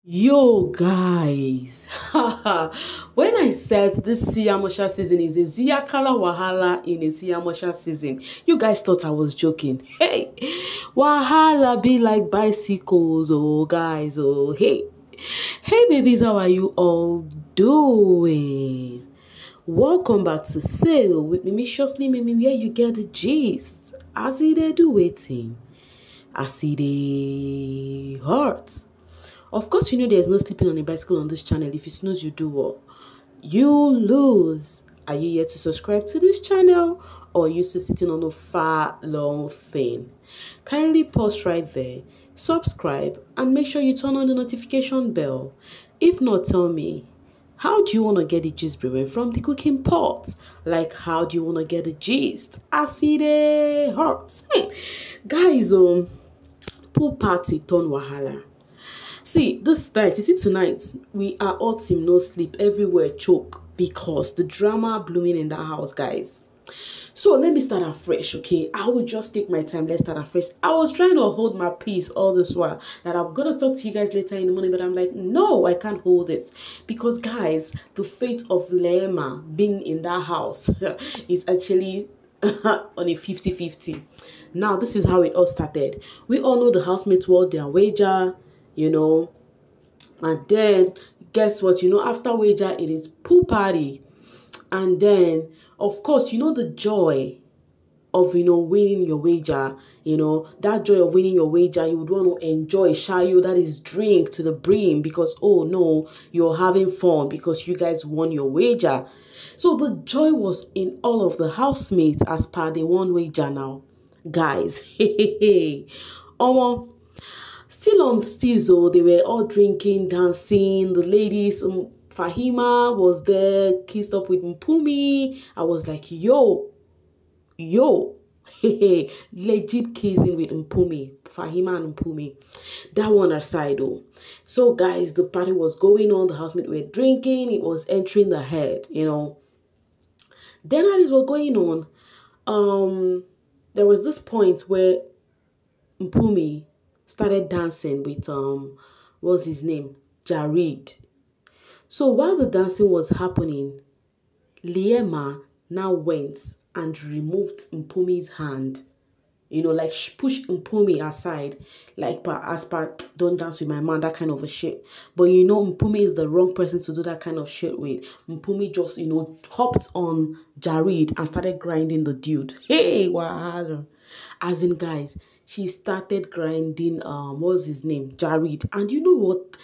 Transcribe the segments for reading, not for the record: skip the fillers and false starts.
Yo guys, when I said this Siyamosha season is a Ziyakala Wahala in a Siyamosha season, you guys thought I was joking. Hey, Wahala be like bicycles, oh guys, oh hey. Hey babies, how are you all doing? Welcome back to Sail with Mimiciously Mimi, where you get the gist. As they do waiting, as they hurt. Of course, you know there's no sleeping on a bicycle on this channel. If you snooze, you do what? You lose. Are you here to subscribe to this channel, or are you still sitting on a far long thing? Kindly pause right there, subscribe, and make sure you turn on the notification bell. If not, tell me, how do you want to get the gist brewing from the cooking pot? Like, how do you want to get the gist? I see the hurt. Guys, pool party turn wahala. See, this night, you see tonight, we are all team no sleep, everywhere choke, because the drama blooming in that house, guys. So let me start afresh, okay? I will just take my time, let's start afresh. I was trying to hold my peace all this while, that I'm going to talk to you guys later in the morning, but I'm like, no, I can't hold it. Because guys, the fate of Liema being in that house is actually on a 50-50. Now, this is how it all started. We all know the housemates wore their wager, you know, and then guess what, you know, after wager it is pool party. And then of course, you know, the joy of, you know, winning your wager, you know, that joy of winning your wager, you would want to enjoy shayo, that is drink to the brim, because oh no, you're having fun because you guys won your wager. So the joy was in all of the housemates as per the one wager. Now guys, still on Stizo, they were all drinking, dancing. The ladies, Fahima was there, kissed up with Mpumi. I was like, yo, legit kissing with Mpumi, Fahima and Mpumi. That one aside, though. So, guys, the party was going on. The housemates were drinking. It was entering the head, you know. Then as it was going on, there was this point where Mpumi started dancing with what's his name, Jareed. So while the dancing was happening, Liema now went and removed Mpumi's hand, you know, like she pushed Mpumi aside, like as per don't dance with my man, that kind of a shit. But you know, Mpumi is the wrong person to do that kind of shit with. Mpumi just, you know, hopped on Jareed and started grinding the dude. Hey, wow. As in, guys, she started grinding, what's his name? Jareed. And you know what?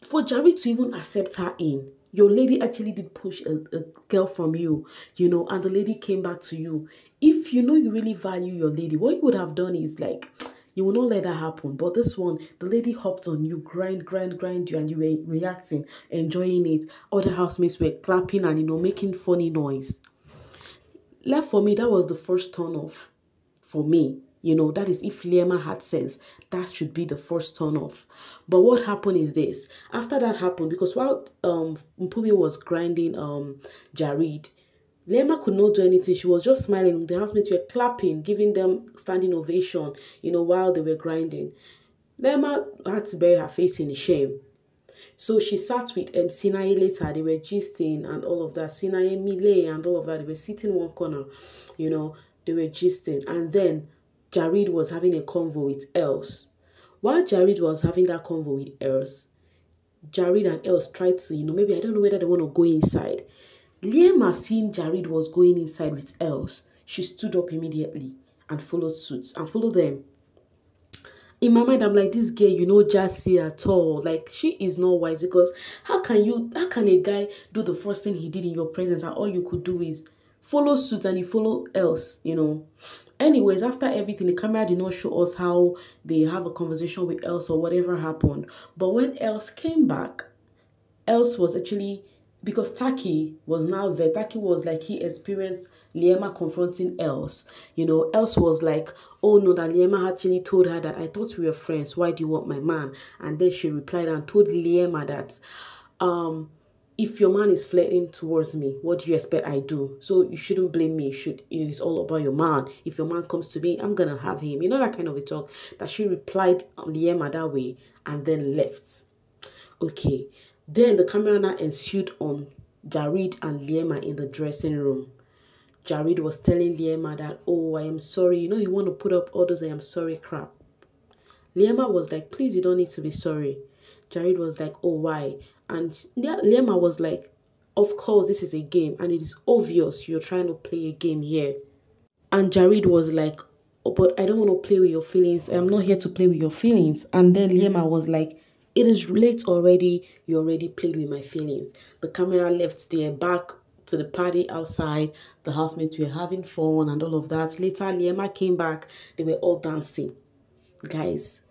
For Jareed to even accept her in, your lady actually did push a girl from you, you know, and the lady came back to you. If you know you really value your lady, what you would have done is like, you will not let that happen. But this one, the lady hopped on you, grind you, and you were reacting, enjoying it. Other housemates were clapping and, you know, making funny noise. Left for me, that was the first turn off for me. You know, that is if Liema had sense, that should be the first turn off. But what happened is this. After that happened, because while Mpumi was grinding Jareed, Liema could not do anything. She was just smiling. The housemates were clapping, giving them standing ovation, you know, while they were grinding. Liema had to bury her face in shame. So she sat with Sinaye later. They were gisting and all of that. Sinaye, Mile and all of that. They were sitting in one corner, you know, they were gisting. And then Jareed was having a convo with Els. While Jareed was having that convo with Els, Jareed and Els tried to, you know, maybe I don't know whether they want to go inside. Liema, seeing Jareed was going inside with Els, she stood up immediately and followed suit and followed them. In my mind, I'm like, this girl, you know, just see at all. Like, she is not wise, because how can a guy do the first thing he did in your presence and all you could do is follow suit and you follow Els, you know? Anyways, after everything, the camera did not show us how they have a conversation with Els or whatever happened. But when Els came back, Els was actually, because Taki was now there, Taki was like, he experienced Liema confronting Els. You know, Els was like, oh no, that Liema actually told her that I thought we were friends. Why do you want my man? And then she replied and told Liema that, if your man is flirting towards me, what do you expect I do? So you shouldn't blame me. It's all about your man. If your man comes to me, I'm gonna have him. You know, that kind of a talk that she replied Liema that way and then left. Okay. Then the camera now ensued on Jareed and Liema in the dressing room. Jareed was telling Liema that, oh, I am sorry. You know, you want to put up all those I am sorry crap. Liema was like, please, you don't need to be sorry. Jareed was like, oh, why? And Liema was like, of course, this is a game. And it is obvious you're trying to play a game here. And Jareed was like, oh, but I don't want to play with your feelings. I'm not here to play with your feelings. And then Liema was like, it is late already. You already played with my feelings. The camera left there back to the party outside. The housemates were having fun and all of that. Later, Liema came back. They were all dancing. Guys,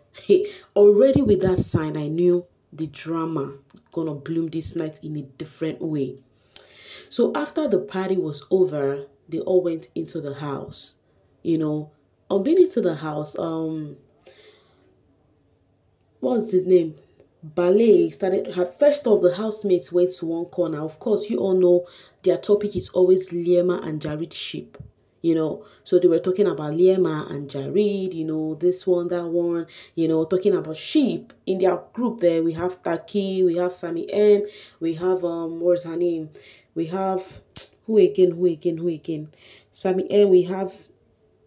already with that sign, I knew the drama gonna bloom this night in a different way. So after the party was over, they all went into the house. You know, on being into the house, what's his name? Ballet started. First off, the housemates went to one corner. Of course, you all know their topic is always Liema and Jareed sheep. You know, so they were talking about Liema and Jareed, you know, this one, that one, you know, talking about sheep. In their group there, we have Taki, we have Sammy M, we have, what's her name? We have, who again? Sammy M, we have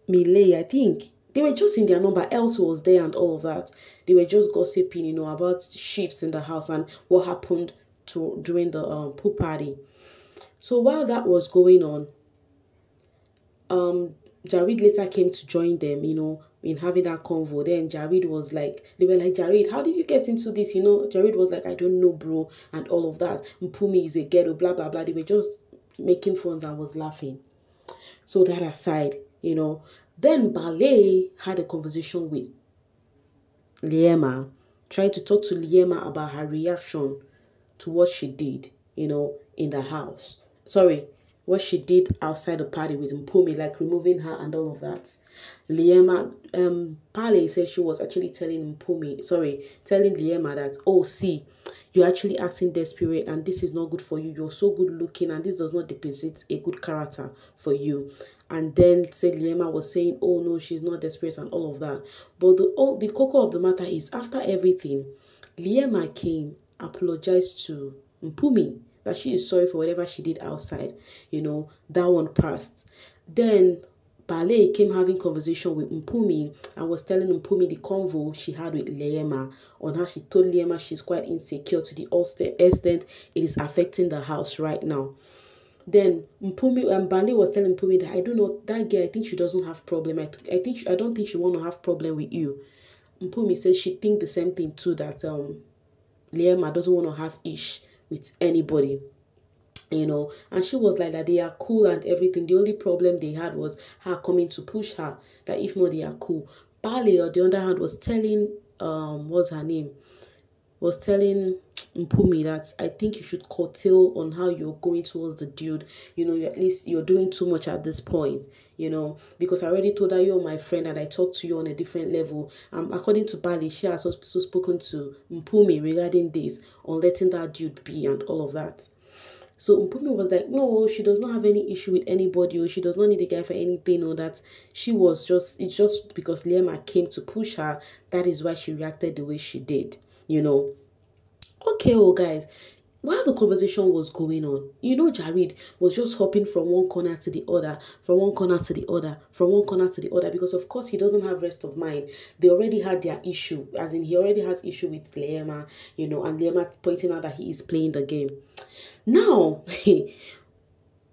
Miley, I think. They were just in their number, else was there and all of that. They were just gossiping, you know, about sheep in the house and what happened during the pool party. So while that was going on, Jareed later came to join them, you know, in having that convo. Then Jareed was like, they were like, Jareed, how did you get into this? You know, Jareed was like, I don't know, bro, and all of that. Mpumi is a ghetto, blah, blah, blah. They were just making fun and was laughing. So that aside, you know, then Ballet had a conversation with Liema, trying to talk to Liema about her reaction to what she did, you know, in the house. Sorry, what she did outside the party with Mpumi, like removing her and all of that. Liema, Pale said she was actually telling Liema that, oh, see, you're actually acting desperate and this is not good for you. You're so good looking and this does not deposit a good character for you. And then said Liema was saying, oh no, she's not desperate and all of that. But the cocoa of the matter is, after everything, Liema came, apologized to Mpumi, that she is sorry for whatever she did outside. You know, that one passed. Then Ballet came having conversation with Mpumi and was telling Mpumi the convo she had with Liema, on how she told Liema she's quite insecure to the extent it is affecting the house right now. Then Mpumi and Ballet was telling Mpumi that, I don't know, that girl, I think she doesn't have problem. I don't think she want to have problem with you. Mpumi says she think the same thing too, that Liema doesn't want to have ish with anybody, you know, and she was like that they are cool and everything. The only problem they had was her coming to push her, that if not, they are cool. Ballet, on the other hand, was telling what's her name, was telling Mpumi that, I think you should curtail on how you're going towards the dude. You know, at least you're doing too much at this point, you know, because I already told her you're my friend and I talk to you on a different level. According to Bali, she has also spoken to Mpumi regarding this, on letting that dude be and all of that. So Mpumi was like, no, she does not have any issue with anybody, or she does not need a guy for anything, or that she was just, it's just because Liema came to push her, that is why she reacted the way she did, you know. Okay, oh guys, while the conversation was going on, you know, Jareed was just hopping from one corner to the other, from one corner to the other, from one corner to the other, because of course he doesn't have rest of mind. They already had their issue, as in he already has issue with Liema, you know, and Liema pointing out that he is playing the game. Now,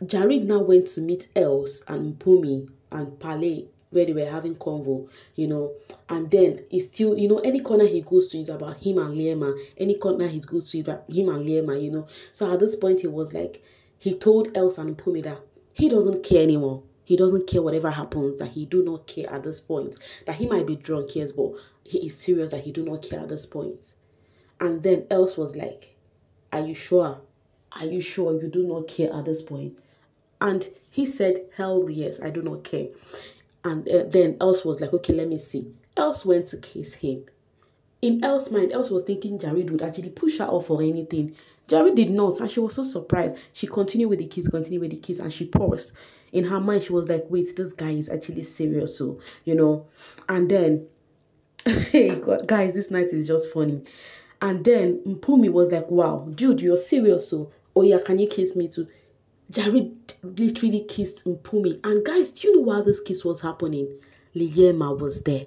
Jareed now went to meet Els and Mpumi and Pale, where they were having convo, you know, and then it's still, you know, any corner he goes to is about him and Liema, any corner he goes to is about him and Liema, you know. So at this point, he was like, he told Els and Mpumi that he doesn't care anymore. He doesn't care whatever happens, that he do not care at this point, that he might be drunk, yes, but he is serious that he do not care at this point. And then Els was like, are you sure? Are you sure you do not care at this point? And he said, hell yes, I do not care. And then Els was like, okay, let me see. Els went to kiss him. In Els' mind, Els was thinking Jareed would actually push her off or anything. Jareed did not, and she was so surprised. She continued with the kiss, and she paused. In her mind, she was like, wait, this guy is actually serious, so, you know. And then, hey, God, guys, this night is just funny. And then Mpumi was like, wow, dude, you're serious. So, oh yeah, can you kiss me too? Jareed literally kissed Mpumi. And guys, do you know while this kiss was happening, Liema was there.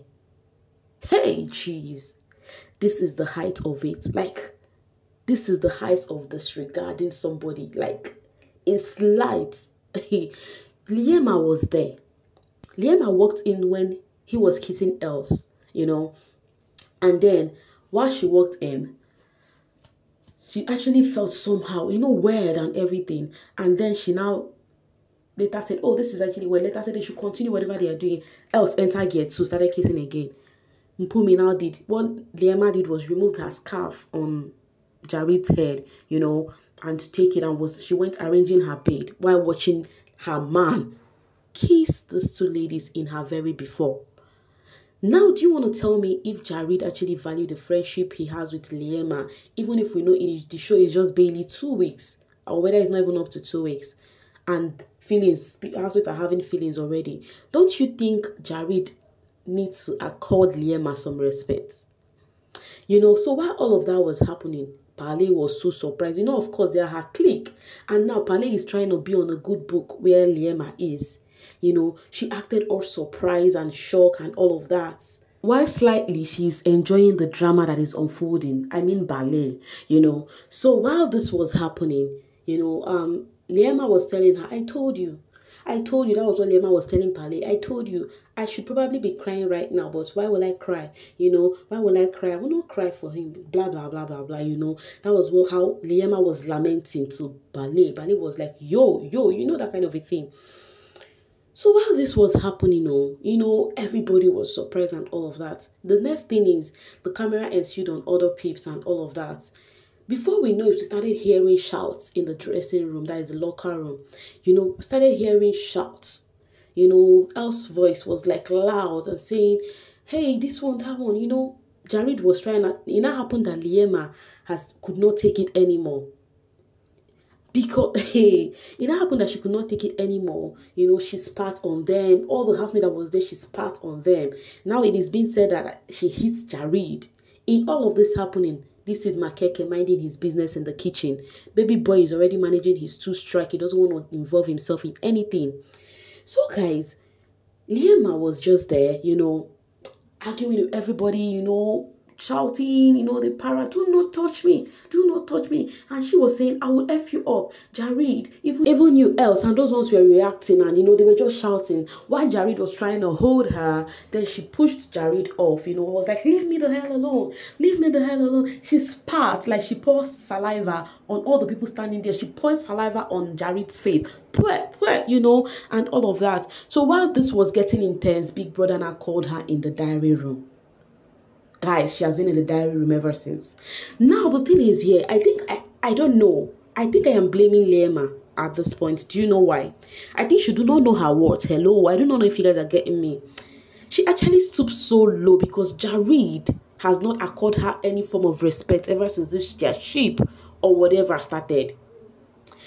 Hey, jeez. This is the height of it. Like, this is the height of disregarding somebody. Like, it's light. Liema was there. Liema walked in when he was kissing Els, you know. And then, while she walked in, she actually felt somehow, you know, weird and everything. And then she now later said, oh, this is actually weird. Later said they should continue whatever they are doing. Else enter gate, so started kissing again. Mpumi now did, what Liema did was removed her scarf on Jareed's head, you know, and take it, and she went arranging her bed while watching her man kiss these two ladies in her very before. Now, do you want to tell me if Jareed actually valued the friendship he has with Liema, even if we know the show is just barely 2 weeks, or whether it's not even up to 2 weeks, and feelings, housemates are having feelings already? Don't you think Jareed needs to accord Liema some respect? You know, so while all of that was happening, Pale was so surprised. You know, of course, they are her clique. And now Pale is trying to be on a good book where Liema is. You know, she acted all surprised and shocked and all of that. While slightly, she's enjoying the drama that is unfolding. I mean, ballet, you know. So while this was happening, you know, Liema was telling her, I told you. That was what Liema was telling Pale. I told you, I should probably be crying right now, but why will I cry? You know, why will I cry? I will not cry for him, blah, blah, blah, blah, blah, you know. That was how Liema was lamenting to Pale. Pale was like, yo, you know, that kind of a thing. So while this was happening, you know, everybody was surprised and all of that. The next thing is the camera ensued on other peeps and all of that. Before we know it, we started hearing shouts in the dressing room, that is the locker room. You know, we started hearing shouts. You know, Elle's voice was like loud and saying, hey, this one, that one, you know. Jareed was trying to, it now happened that Liema could not take it anymore. Because, hey, it now happened that she could not take it anymore. You know, she spat on them. All the housemates that was there, she spat on them. Now it is being said that she hits Jareed. In all of this happening, this is Makeke minding his business in the kitchen. Baby boy is already managing his 2-strike. He doesn't want to involve himself in anything. So, guys, Liema was just there, you know, arguing with everybody, you know, shouting, you know, the para, do not touch me, do not touch me. And she was saying, I will F you up. Jareed, even you else, and those ones were reacting, and, you know, they were just shouting. While Jareed was trying to hold her, then she pushed Jareed off, you know, was like, leave me the hell alone, leave me the hell alone. She spat, like she poured saliva on all the people standing there. She poured saliva on Jareed's face, you know, and all of that. So while this was getting intense, Big Brother now called her in the diary room. Guys, she has been in the diary room ever since. Now, the thing is here, I don't know. I think I am blaming Liema at this point. Do you know why? I think she do not know her worth. Hello, I don't know if you guys are getting me. She actually stooped so low because Jareed has not accorded her any form of respect ever since this their sheep or whatever started.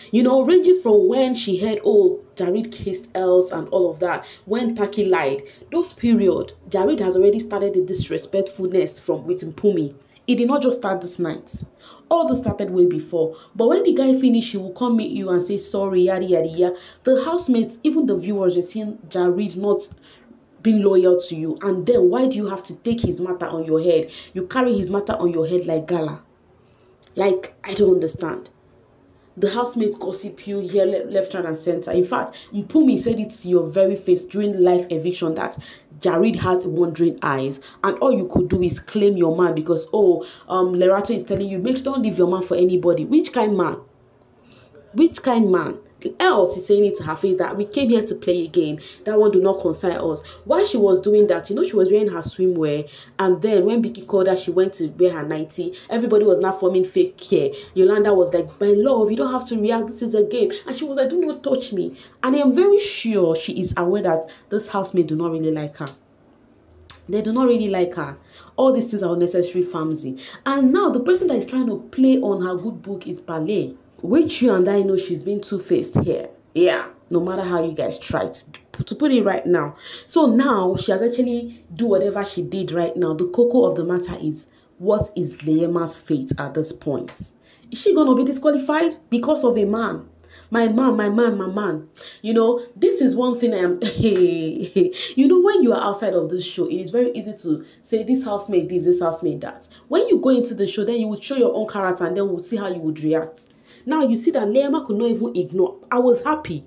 You know, ranging from when she heard, oh, Jareed kissed Els and all of that, when Taki lied, those period, Jareed has already started the disrespectfulness with Mpumi. It did not just start this night. All this started way before. But when the guy finished, he will come meet you and say, sorry, yada, yada, yada. The housemates, even the viewers, are seeing Jareed not being loyal to you. And then why do you have to take his matter on your head? You carry his matter on your head like gala. Like, I don't understand. The housemates gossip you here, left, right, and center. In fact, Mpumi said it to your very face during live eviction that Jareed has wandering eyes, and all you could do is claim your man because, oh, Lerato is telling you, don't leave your man for anybody. Which kind man? Which kind man? Else is saying it to her face that we came here to play a game. That one do not concern us. While she was doing that, you know, she was wearing her swimwear, and then when Vicky called her, she went to wear her nightie. Everybody was now forming fake care. Yolanda was like, my love, you don't have to react, this is a game. And she was like, do not touch me. And I am very sure she is aware that this housemate do not really like her. They do not really like her. All these things are unnecessary, flimsy. And now the person that is trying to play on her good book is Pale. Which you and I know she's been two-faced here. Yeah, no matter how you guys try to put it right now. So now she has actually do whatever she did right now. The cocoa of the matter is what is Liema's fate at this point? Is she gonna be disqualified because of a man? My man. You know, this is one thing I am. You know, when you are outside of this show, it is very easy to say this housemate this housemate that. When you go into the show, then you would show your own character and then we'll see how you would react. Now you see that Liema could not even ignore. I was happy.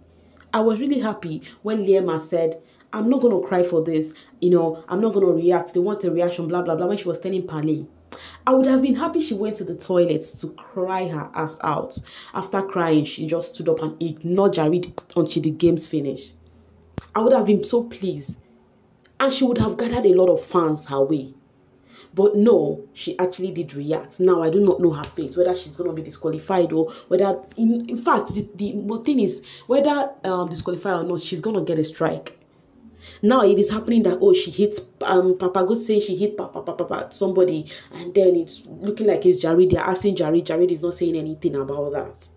I was really happy when Liema said, I'm not going to cry for this. You know, I'm not going to react. They want a reaction, blah, blah, blah. When she was telling Palais, I would have been happy she went to the toilets to cry her ass out. After crying, she just stood up and ignored Jareed until the games finished. I would have been so pleased. And she would have gathered a lot of fans her way. But no, she actually did react. Now, I do not know her fate, whether she's going to be disqualified or whether, in fact, the thing is, whether disqualified or not, she's going to get a strike. Now it is happening that, oh, she hit Papa go saying she hit somebody, and then it's looking like it's Jareed. They're asking Jareed. Jareed is not saying anything about that.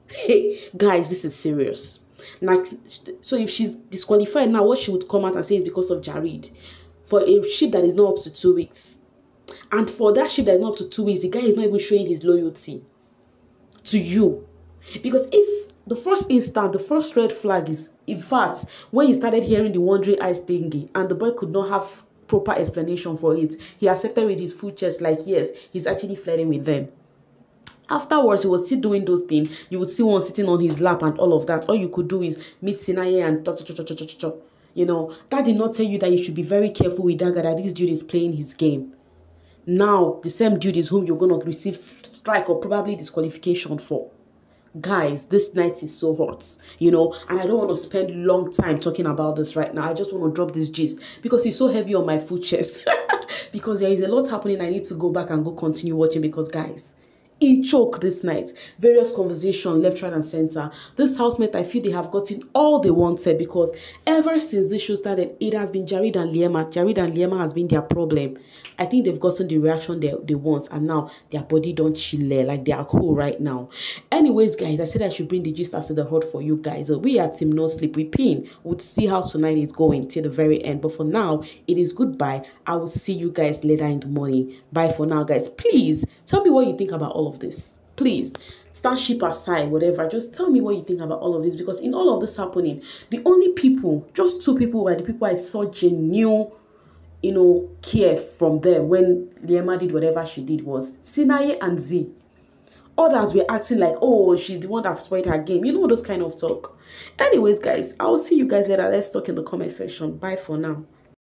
Hey guys, this is serious. Like, so if she's disqualified now, what she would come out and say is because of Jareed for a ship that is not up to 2 weeks, and for that ship that is not up to 2 weeks, the guy is not even showing his loyalty to you. Because if the first instant, the first red flag is, in fact, when you started hearing the wandering eyes thingy and the boy could not have proper explanation for it, he accepted with his full chest like, yes, he's actually flirting with them. Afterwards, he was still doing those things. You would see one sitting on his lap and all of that. All you could do is meet Sinaye and you know, that did not tell you that you should be very careful with that guy, that this dude is playing his game. Now, the same dude is whom you're going to receive strike or probably disqualification for. Guys, this night is so hot, you know, and I don't want to spend long time talking about this right now. I just want to drop this gist because it's so heavy on my full chest. Because there is a lot happening. I need to go back and go continue watching because, guys, he choked this night. Various conversation left, right, and center. This housemate, I feel they have gotten all they wanted because ever since this show started, it has been Jareed and Liema. Jareed and Liema has been their problem. I think they've gotten the reaction they want, and now their body don't chill there, like they are cool right now. Anyways, guys, I said I should bring the gist as to the hot for you guys. We at Team No Sleep with Pin would see how tonight is going till the very end. But for now, it is goodbye. I will see you guys later in the morning. Bye for now, guys. Please tell me what you think about all of this. Please, stand ship aside, whatever. Just tell me what you think about all of this, because in all of this happening, the only people, just 2 people, were the people I saw genuine, you know, care from them when Liema did whatever she did, was Sinaye and Z. Others were acting like, oh, she's the one that spoiled her game. You know, those kind of talk. Anyways, guys, I'll see you guys later. Let's talk in the comment section. Bye for now.